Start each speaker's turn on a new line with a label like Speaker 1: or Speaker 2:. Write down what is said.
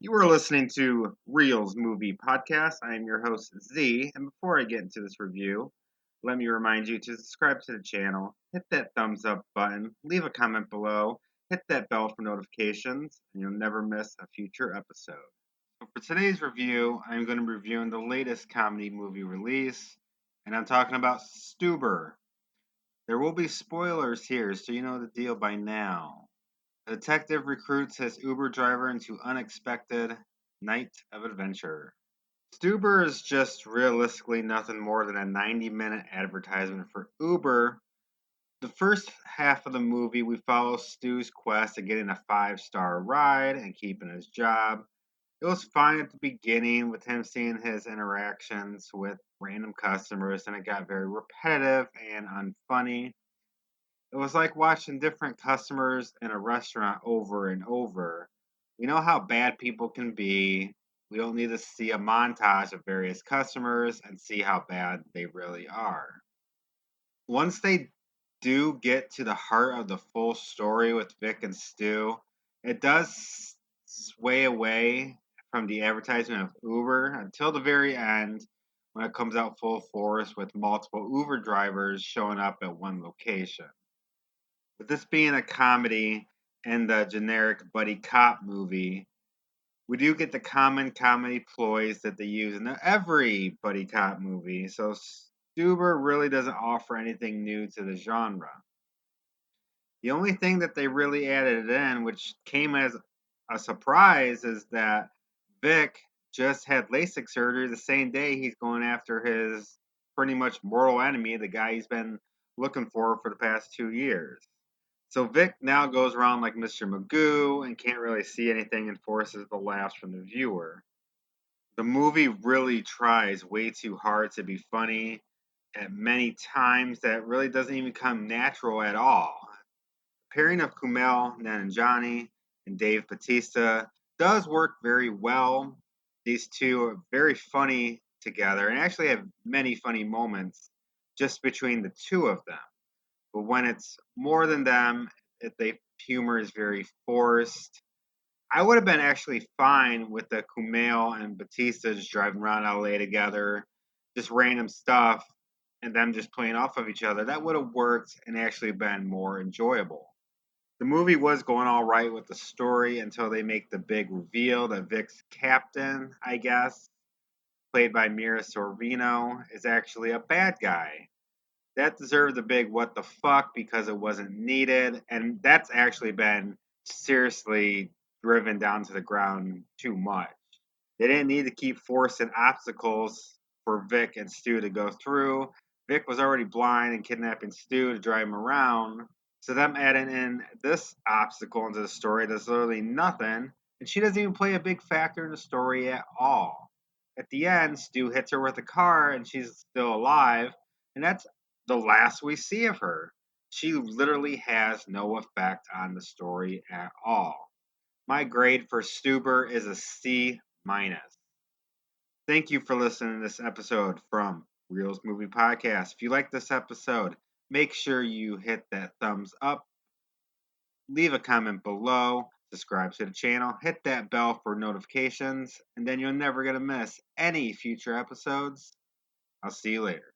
Speaker 1: You are listening to Reels Movie Podcast. I am your host, Z, and before I get into this review, let me remind you to subscribe to the channel, hit that thumbs up button, leave a comment below, hit that bell for notifications, and you'll never miss a future episode. So for today's review, I'm going to be reviewing the latest comedy movie release, and I'm talking about Stuber. There will be spoilers here, so you know the deal by now. A detective recruits his Uber driver into unexpected night of adventure. Stuber is just realistically nothing more than a 90-minute advertisement for Uber. The first half of the movie, we follow Stu's quest of getting a 5-star ride and keeping his job. It was fine at the beginning with him seeing his interactions with random customers, and it got very repetitive and unfunny. It was like watching different customers in a restaurant over and over. We know how bad people can be. We don't need to see a montage of various customers and see how bad they really are. Once they do get to the heart of the full story with Vic and Stu, it does sway away from the advertisement of Uber until the very end when it comes out full force with multiple Uber drivers showing up at one location. With this being a comedy and the generic buddy cop movie, we do get the common comedy ploys that they use in every buddy cop movie. So Stuber really doesn't offer anything new to the genre. The only thing that they really added in, which came as a surprise, is that Vic just had LASIK surgery the same day he's going after his pretty much mortal enemy, the guy he's been looking for the past 2 years. So Vic now goes around like Mr. Magoo and can't really see anything and forces the laughs from the viewer. The movie really tries way too hard to be funny at many times that really doesn't even come natural at all. The pairing of Kumail, Nanjiani, and Bautista does work very well. These two are very funny together and actually have many funny moments just between the two of them. But when it's more than them, the humor is very forced. I would have been actually fine with the Kumail and Bautista just driving around LA together, just random stuff, and them just playing off of each other. That would have worked and actually been more enjoyable. The movie was going all right with the story until they make the big reveal that Vic's captain, I guess, played by Mira Sorvino, is actually a bad guy. That deserved a big what the fuck because it wasn't needed. And that's actually been seriously driven down to the ground too much. They didn't need to keep forcing obstacles for Vic and Stu to go through. Vic was already blind and kidnapping Stu to drive him around. So them adding in this obstacle into the story does literally nothing. And she doesn't even play a big factor in the story at all. At the end, Stu hits her with a car and she's still alive. And that's the last we see of her. She literally has no effect on the story at all. My grade for Stuber is a C minus. Thank you for listening to this episode from Reels Movie Podcast. If you like this episode, make sure you hit that thumbs up, leave a comment below, subscribe to the channel, hit that bell for notifications, and then you're never going to miss any future episodes. I'll see you later.